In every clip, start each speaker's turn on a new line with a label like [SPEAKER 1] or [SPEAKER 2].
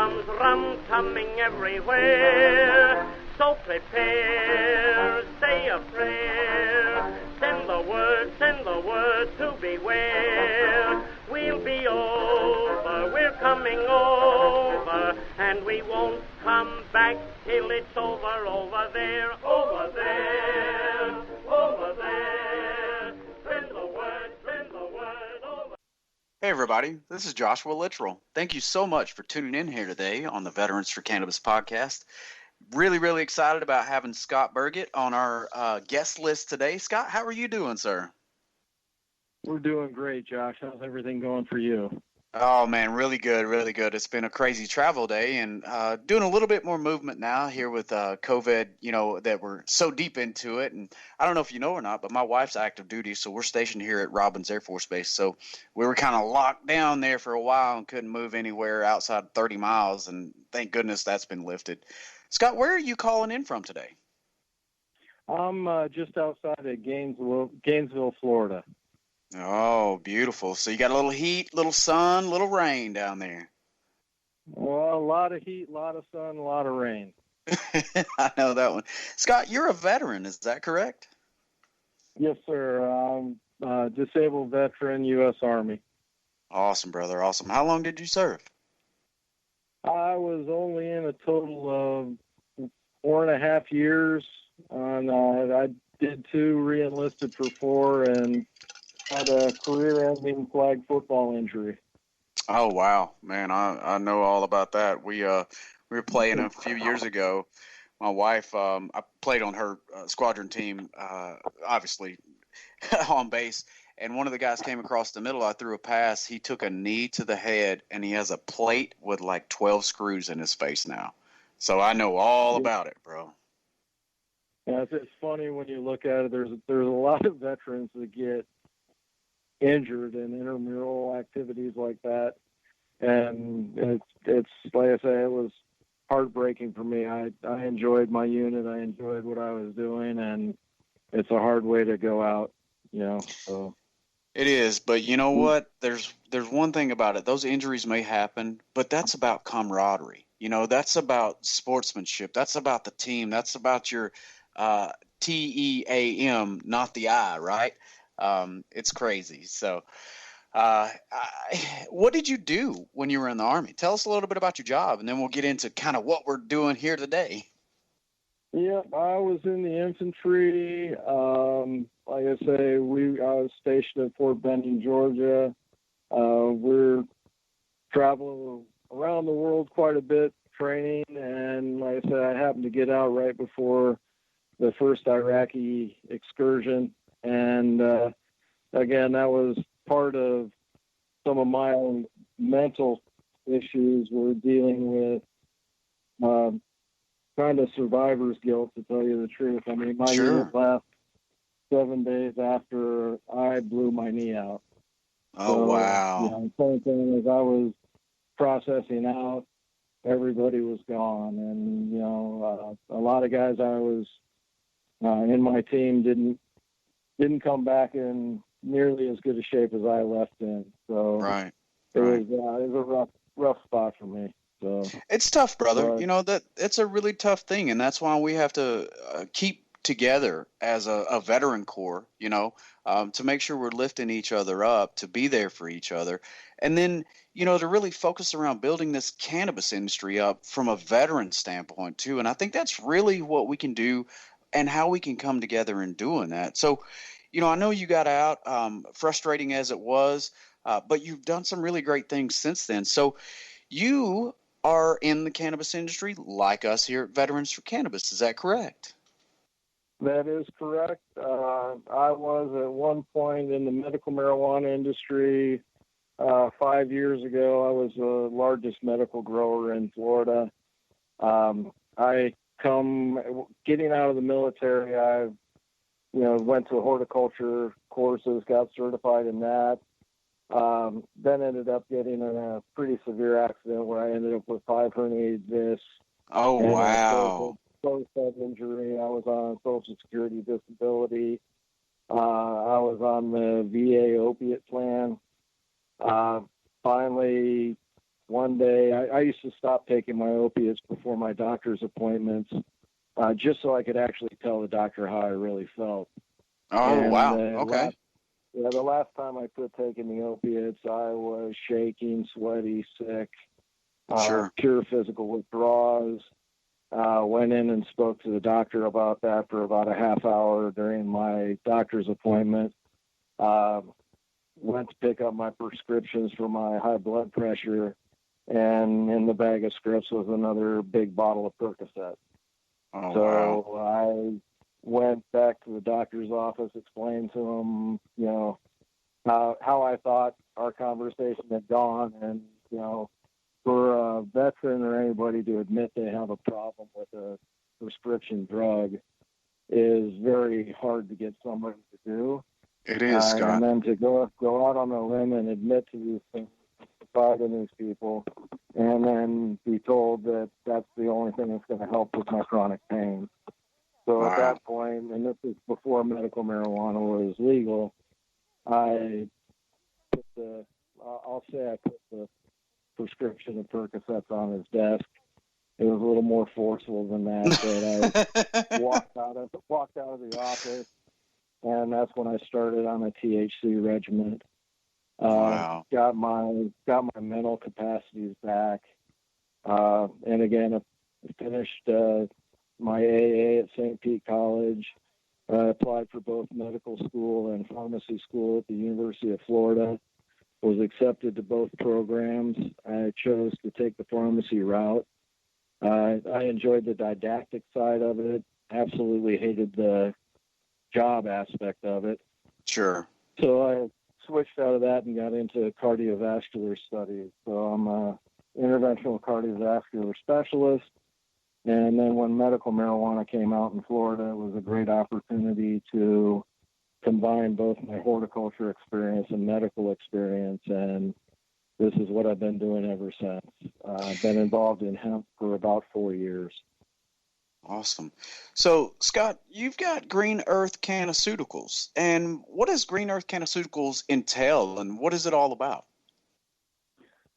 [SPEAKER 1] comes rum coming everywhere. So prepare, say a prayer, send the word to beware. We'll be over, we're coming over, and we won't come back till it's over, over there, over there, over there. Send the word over.
[SPEAKER 2] Hey everybody, this is Joshua Littrell. Thank you so much for tuning in here today on the Veterans for Cannabis podcast. Really excited about having Scott BURGETT on our guest list today. Scott, how are you doing, sir?
[SPEAKER 3] We're doing great, Josh. How's everything going for you?
[SPEAKER 2] Oh man, really good. It's been a crazy travel day and doing a little bit more movement now here with COVID, that we're so deep into it. And I don't know if you know or not, but my wife's active duty, so we're stationed here at Robins Air Force Base. So we were kind of locked down there for a while and couldn't move anywhere outside 30 miles. And thank goodness that's been lifted. Scott, where are you calling in from today?
[SPEAKER 3] I'm just outside of Gainesville, Florida.
[SPEAKER 2] Oh, beautiful. So you got a little heat, little sun, little rain down there.
[SPEAKER 3] Well, a lot of heat, a lot of sun, a lot of rain.
[SPEAKER 2] I know that one. Scott, you're a veteran, is that correct?
[SPEAKER 3] Yes, sir. I'm a disabled veteran, U.S. Army.
[SPEAKER 2] Awesome, brother. Awesome. How long did you serve?
[SPEAKER 3] I was only in a total of 4.5 years. And I did 2, re-enlisted for 4, and had a career-ending flag football injury.
[SPEAKER 2] Oh wow, man! I know all about that. We were playing a few years ago. My wife, I played on her squadron team, obviously on base. And one of the guys came across the middle. I threw a pass. He took a knee to the head, and he has a plate with like 12 screws in his face now. So I know all about it, bro.
[SPEAKER 3] Yeah, it's funny when you look at it. There's a lot of veterans that get injured in intramural activities like that, and it's like I say, it was heartbreaking for me. I enjoyed my unit. I enjoyed what I was doing, and it's a hard way to go out, So.
[SPEAKER 2] It is, but you know what? There's one thing about it. Those injuries may happen, but that's about camaraderie. That's about sportsmanship. That's about the team. That's about your TEAM, not the I, right? It's crazy. So, what did you do when you were in the Army? Tell us a little bit about your job, and then we'll get into kind of what we're doing here today.
[SPEAKER 3] Yeah, I was in the infantry. Like I say, I was stationed at Fort Benning, Georgia. We're traveling around the world quite a bit, training, and like I said, I happened to get out right before the first Iraqi excursion, and again, that was part of some of my own mental issues. We're dealing with kind of survivor's guilt, to tell you the truth. I mean, my unit left 7 days after I blew my knee out.
[SPEAKER 2] Oh, wow.
[SPEAKER 3] Same thing as I was processing out, everybody was gone. And, a lot of guys I was in my team didn't come back in nearly as good a shape as I left in. So it was a rough spot for me. So
[SPEAKER 2] it's tough, brother. That it's a really tough thing, and that's why we have to keep together as a veteran corps. To make sure we're lifting each other up, to be there for each other, and then to really focus around building this cannabis industry up from a veteran standpoint too. And I think that's really what we can do, and how we can come together in doing that. So, I know you got out, frustrating as it was, but you've done some really great things since then. So you are in the cannabis industry like us here at Veterans for Cannabis. Is that correct?
[SPEAKER 3] That is correct. I was at one point in the medical marijuana industry 5 years ago. I was the largest medical grower in Florida. Getting out of the military, I went to horticulture courses, got certified in that. Then ended up getting in a pretty severe accident where I ended up with 5 herniated discs.
[SPEAKER 2] Oh, wow.
[SPEAKER 3] Post-head injury. I was on Social Security disability. I was on the VA opiate plan. Finally one day I used to stop taking my opiates before my doctor's appointments, just so I could actually tell the doctor how I really felt.
[SPEAKER 2] Oh,
[SPEAKER 3] And
[SPEAKER 2] wow. Okay.
[SPEAKER 3] the last time I quit taking the opiates, I was shaking, sweaty, sick,
[SPEAKER 2] Sure.
[SPEAKER 3] pure physical withdrawals. Went in and spoke to the doctor about that for about a half hour during my doctor's appointment. Went to pick up my prescriptions for my high blood pressure, and in the bag of scripts was another big bottle of Percocet.
[SPEAKER 2] Oh,
[SPEAKER 3] So
[SPEAKER 2] wow.
[SPEAKER 3] I went back to the doctor's office, explained to him, how I thought our conversation had gone, and for a veteran or anybody to admit they have a problem with a prescription drug is very hard to get somebody to do.
[SPEAKER 2] It is, Scott.
[SPEAKER 3] And then to go out on a limb and admit to these things, to these people, and then be told that that's the only thing that's going to help with my chronic pain. So
[SPEAKER 2] Wow.
[SPEAKER 3] at that point, and this is before medical marijuana was legal, I put the prescription of Percocets on his desk. It was a little more forceful than that, but I walked out of the office, and that's when I started on a THC regimen.
[SPEAKER 2] Wow.
[SPEAKER 3] Got my mental capacities back, and again, I finished my AA at St. Pete College. I applied for both medical school and pharmacy school at the University of Florida. Was accepted to both programs. I chose to take the pharmacy route. I enjoyed the didactic side of it. Absolutely hated the job aspect of it.
[SPEAKER 2] Sure.
[SPEAKER 3] So I switched out of that and got into cardiovascular studies. So I'm a interventional cardiovascular specialist. And then when medical marijuana came out in Florida, it was a great opportunity to combine both my horticulture experience and medical experience. And this is what I've been doing ever since. I've been involved in hemp for about 4 years.
[SPEAKER 2] Awesome. So, Scott, you've got Green Earth Cannaceuticals. And what does Green Earth Cannaceuticals entail, and what is it all about?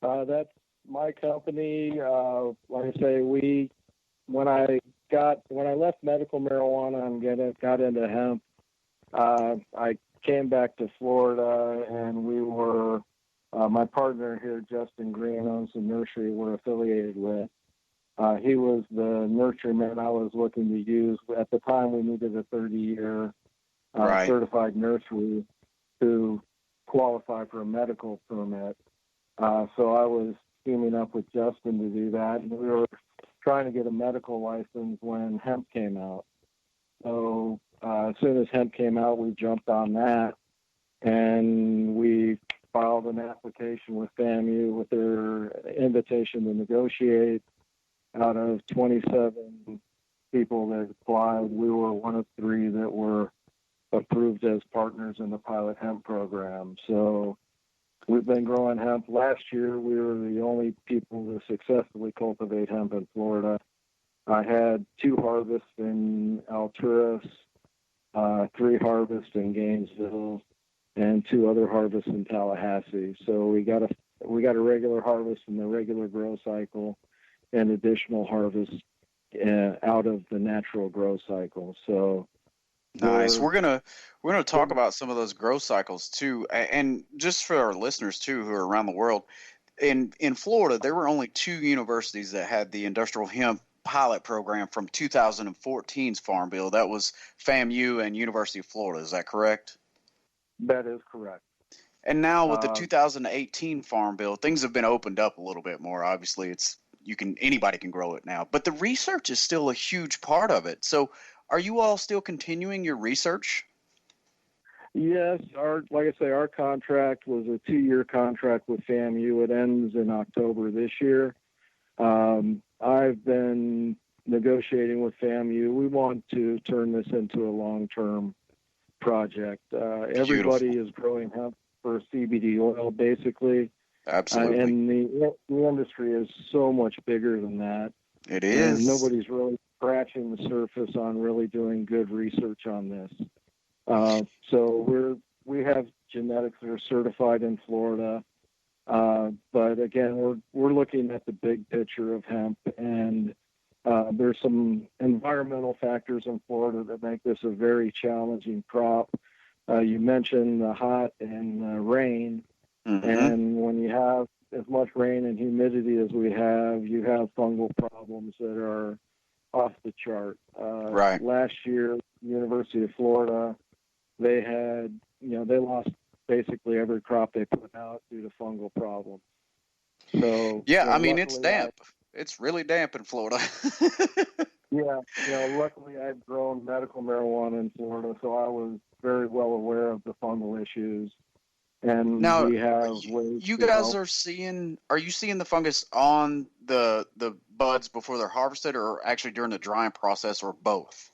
[SPEAKER 3] That's my company. Like I say, when I left medical marijuana and got into hemp, I came back to Florida, and we were my partner here, Justin Green, owns the nursery we're affiliated with. He was the nurseryman I was looking to use. At the time, we needed a 30-year certified nursery to qualify for a medical permit. So I was teaming up with Justin to do that, and we were trying to get a medical license when hemp came out. So as soon as hemp came out, we jumped on that, and we filed an application with FAMU with their invitation to negotiate. Out of 27 people that applied, we were one of 3 that were approved as partners in the pilot hemp program. So we've been growing hemp. Last year, we were the only people to successfully cultivate hemp in Florida. I had 2 harvests in Alturas, 3 harvests in Gainesville, and 2 other harvests in Tallahassee. So we got a regular harvest in the regular grow cycle, and additional harvest out of the natural grow cycle. So
[SPEAKER 2] nice. We're gonna talk about some of those growth cycles too, and just for our listeners too who are around the world. In Florida, there were only 2 universities that had the industrial hemp pilot program from 2014's Farm Bill. That was FAMU and University of Florida. Is that correct?
[SPEAKER 3] That is correct.
[SPEAKER 2] And now with the 2018 Farm Bill, things have been opened up a little bit more. Obviously, anybody can grow it now, but the research is still a huge part of it. So are you all still continuing your research?
[SPEAKER 3] Yes. Our contract was a 2-year contract with FAMU. It ends in October this year. I've been negotiating with FAMU. We want to turn this into a long-term project. Everybody is growing hemp for CBD oil, basically.
[SPEAKER 2] Absolutely.
[SPEAKER 3] And the industry is so much bigger than that.
[SPEAKER 2] It is.
[SPEAKER 3] And nobody's really scratching the surface on really doing good research on this. So we have genetics that are certified in Florida. But again, we're looking at the big picture of hemp, and there's some environmental factors in Florida that make this a very challenging crop. You mentioned the hot and rain, and when you have as much rain and humidity as we have, you have fungal problems that are off the chart.
[SPEAKER 2] Right.
[SPEAKER 3] Last year, University of Florida, they had, they lost basically every crop they put out due to fungal problems. So
[SPEAKER 2] yeah, I mean, it's damp. It's really damp in Florida.
[SPEAKER 3] Yeah, luckily I've grown medical marijuana in Florida, so I was very well aware of the fungal issues. And
[SPEAKER 2] Now,
[SPEAKER 3] we have ways
[SPEAKER 2] you
[SPEAKER 3] to
[SPEAKER 2] guys
[SPEAKER 3] help.
[SPEAKER 2] are you seeing the fungus on the buds before they're harvested, or actually during the drying process, or both?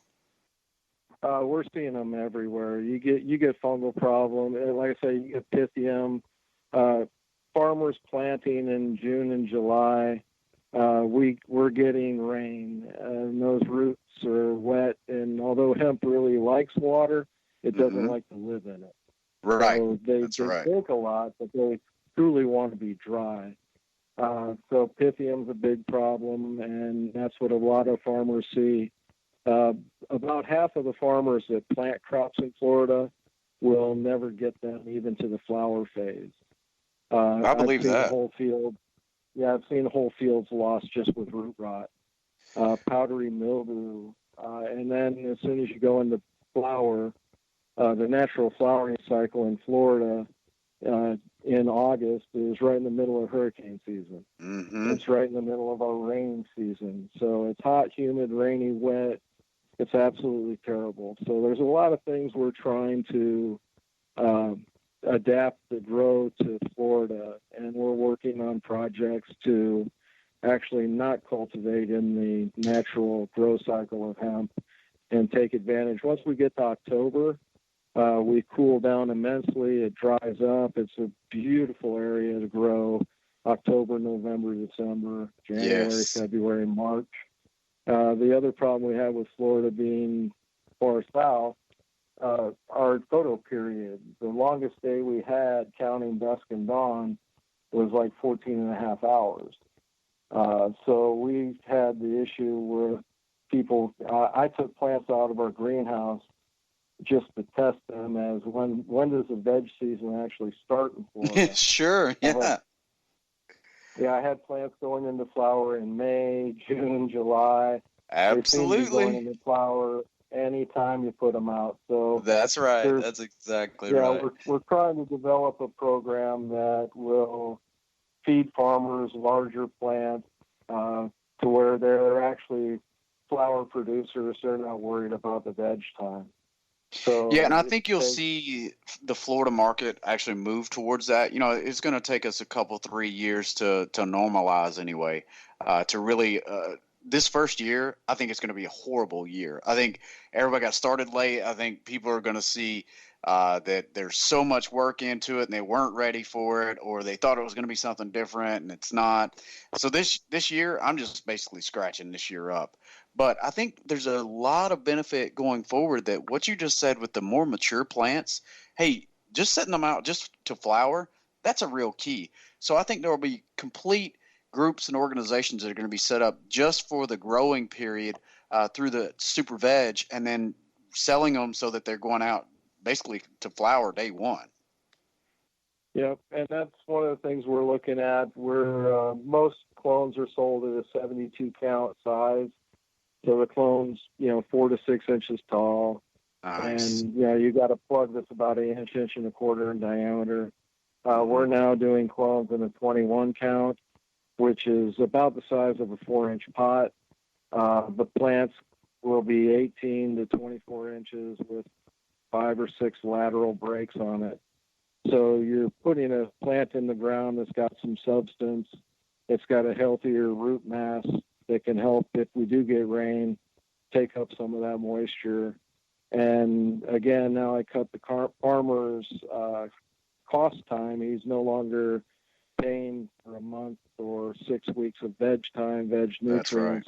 [SPEAKER 3] We're seeing them everywhere. You get fungal problem. Like I say, you get Pythium. Farmers planting in June and July, we're getting rain, and those roots are wet. And although hemp really likes water, it doesn't like to live in it.
[SPEAKER 2] Right.
[SPEAKER 3] So they
[SPEAKER 2] right.
[SPEAKER 3] take a lot, but they truly want to be dry. So Pythium's a big problem, and that's what a lot of farmers see. About half of the farmers that plant crops in Florida will never get them even to the flower phase.
[SPEAKER 2] I believe
[SPEAKER 3] I've seen
[SPEAKER 2] that.
[SPEAKER 3] A whole field. Yeah, I've seen whole fields lost just with root rot, powdery mildew, and then as soon as you go into flower, the natural flowering cycle in Florida in August is right in the middle of hurricane season. It's right in the middle of our rain season. So it's hot, humid, rainy, wet. It's absolutely terrible. So there's a lot of things we're trying to adapt the grow to Florida, and we're working on projects to actually not cultivate in the natural grow cycle of hemp and take advantage. Once we get to October, we cool down immensely. It dries up. It's a beautiful area to grow. October, November, December, January, February, March. The other problem we have with Florida being far south, our photo period, the longest day we had counting dusk and dawn was like 14 and a half hours. So we had the issue where people, I took plants out of our greenhouse just to test them as when does the veg season actually start in Florida?
[SPEAKER 2] Sure, yeah.
[SPEAKER 3] I had plants going into flower in May, June, July.
[SPEAKER 2] Absolutely.
[SPEAKER 3] They seem to be going into flower anytime you put them out. So
[SPEAKER 2] that's right. That's exactly right.
[SPEAKER 3] We're trying to develop a program that will feed farmers larger plants to where they're actually flower producers. They're not worried about the veg time. So
[SPEAKER 2] yeah, and I think you'll see the Florida market actually move towards that. It's going to take us a couple, 3 years to normalize anyway, to really this first year, I think it's going to be a horrible year. I think everybody got started late. I think people are going to see that there's so much work into it and they weren't ready for it, or they thought it was going to be something different and it's not. So this year, I'm just basically scratching this year up. But I think there's a lot of benefit going forward that what you just said with the more mature plants, hey, just setting them out just to flower, that's a real key. So I think there will be complete groups and organizations that are going to be set up just for the growing period through the super veg, and then selling them so that they're going out basically to flower day one.
[SPEAKER 3] Yep, and that's one of the things we're looking at. Most clones are sold at a 72 count size. So the clone's, 4 to 6 inches tall.
[SPEAKER 2] Nice.
[SPEAKER 3] And, you got a plug that's about an inch, inch and a quarter in diameter. We're now doing clones in a 21 count, which is about the size of a 4-inch pot. The plants will be 18 to 24 inches with 5 or 6 lateral breaks on it. So you're putting a plant in the ground that's got some substance. It's got a healthier root mass that can help, if we do get rain, take up some of that moisture. And again, now I cut the farmer's cost time. He's no longer paying for a month or 6 weeks of veg time, veg nutrients.
[SPEAKER 2] That's right.